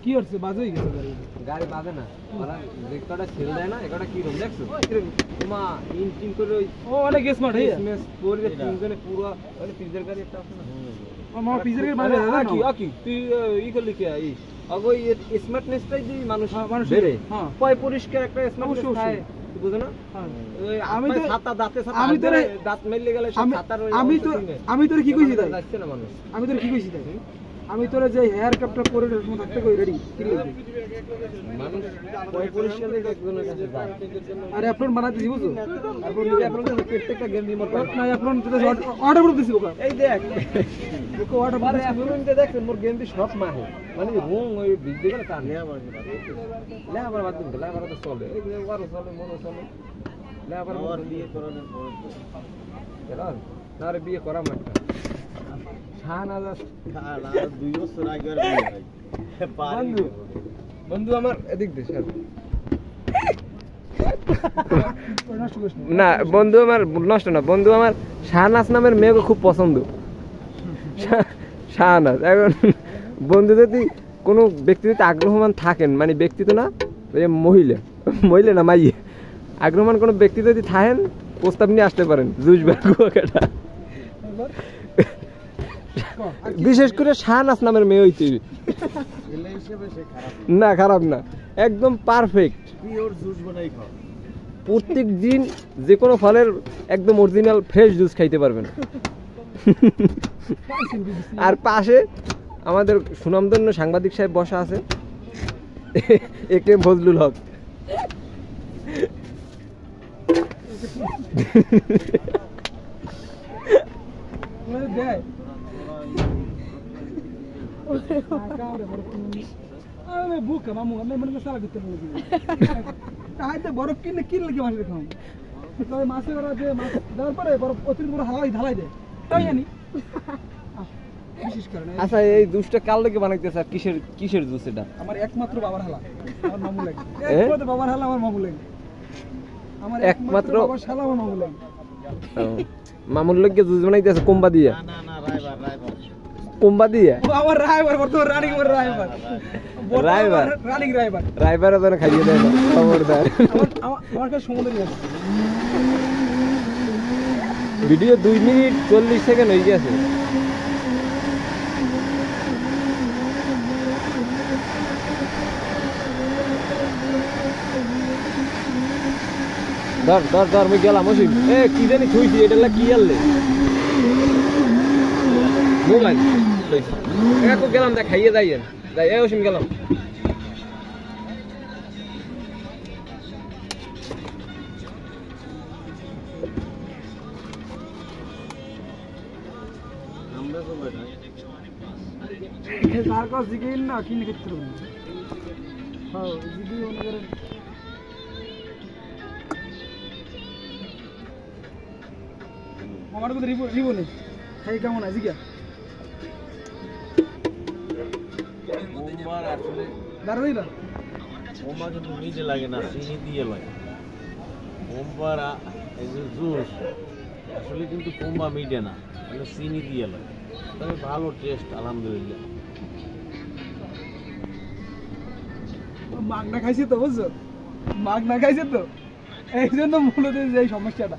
কি হচ্ছে বাজে গেছে গাড়ি বাজে না ওরা রেকর্ডটা ছেড়ে দেয় না এটা কি রকম দেখছো তোমা ইন করে ও অনেক স্মার্ট হইয়া এসএমএস পরে তিনজনে পুরো মানে পিজের গাড়ি একটা আছে না আমার পিজের গাড়ি বাইরে কি তুই ই করলি কি এই আগো এই স্মার্টনেসটাই দি মানুষ বেরে হ্যাঁ পয় পরিষ্কার একটা স্মার্টনেস থাকে বুঝো না আমি তো ছাতা দাঁতে ছাতা আমি তোরে দাঁত মেললে গেলে সব ছাতার আমি তোরে কি কইছি তাই যাচ্ছে না মানুষ আমি তোরে কি কইছি তাই আমি তোরে যে হেয়ার কাটটা করে এরকম থাকতে কই রেডি কি লাগবে মানুষ পয় পরিষ্কার দিকে একজনের কাছে যায় আরে আপন বানাতে দিব তো আপন প্রত্যেকটা গেম দি মত না আপন অর্ডার করে দিছি ওকা এই দেখ দেখো অর্ডার করে আপন দেখেন মোর গেম দি সব মাহে মানে রং ওই বিজে গেল কান লে আবার বাদ দিন লে আবার তো চলে এই যে ওয়ারো চলে মনো চলে লে আবার মোর বিয়ে করানোর পর এরার তার বিয়ে করা মাটা বন্ধু আমার এদিক দে না বন্ধু আমার নষ্ট না বন্ধু আমার শাহনাজ নামের মেয়েকে খুব পছন্দ শাহনাজ এখন বন্ধু যদি কোনো ব্যক্তিতে আগ্রহমান থাকেন মানে ব্যক্তি তো না মহিলা না মাইয়ে আগ্রহমান কোনো ব্যক্তি যদি থাকেন প্রস্তাব নিয়ে আসতে পারেন জুজবার কুয়াকাটা বিশেষ করে শাহনাজ নামের মেয়ে হইতে না খারাপ না একদম পারফেক্ট প্রত্যেক দিন যে কোনো ফলের একদম অরিজিনাল ফ্রেশ জুস খাইতে পারবেন আর পাশে আমাদের সুনামধন্য সাংবাদিক সাহেব বসা আছে একে ফজলুল হক আরে বুকা মামু আমি মনে করে সারা করতে বলি তাইতে বরফ কিনে কি লাগে মাছ খাও তবে মাছে ওরা যে মাছ দেওয়ার পরে বরফ অতিরিক্ত বড় ঢালাই দেয় তাই জানি বিশেষ করে আচ্ছা এই জুসটা কাল থেকে বানাইতেছ আর কিসের জুস এটা আমার একমাত্র বাবার হালা আমার মামু লাগে একমাত্র বাবার হালা আমার মামু লাগে আমার একমাত্র বাবার শালা আমার মামু লাগে মামুর লাগে জুস বানাইতেছ কোম্বা দিয়ে না রাইবার কোম্বা দিয়ে আমার রাইবার বর্তমান রানিং রাইবার ওখানে খাইয়ে দেয় না খবরদার আমার কাছে সমুদ্র নিয়ে ভিডিও 2 মিনিট 40 সেকেন্ড হয়ে গেছে ধর আমি গেলাম অসীম কি জানি থুইছি এটা কি আনলে মোবাইল তো গেলাম দেখ খাইয়ে যাই অসীম গেলাম না কিনে খেতে হবে হ্যাঁ জিগি ওনাদের আমার কথা রিবনে খাই কেমন আছে কি ওমবার আসলে দাঁড়াই না ওমবার কিন্তু নিজে লাগে না চিনি দিয়ে লাগে ওমবার এই যে জুস আসলে কিন্তু কোম্বা মিটে না এটা চিনি দিয়ে লাগে তবে ভালো টেস্ট আলহামদুলিল্লাহ মাগনা খাইছে তো বুঝছো মাগনা খাইছে তো এই জন্য মূলত এই সমস্যাটা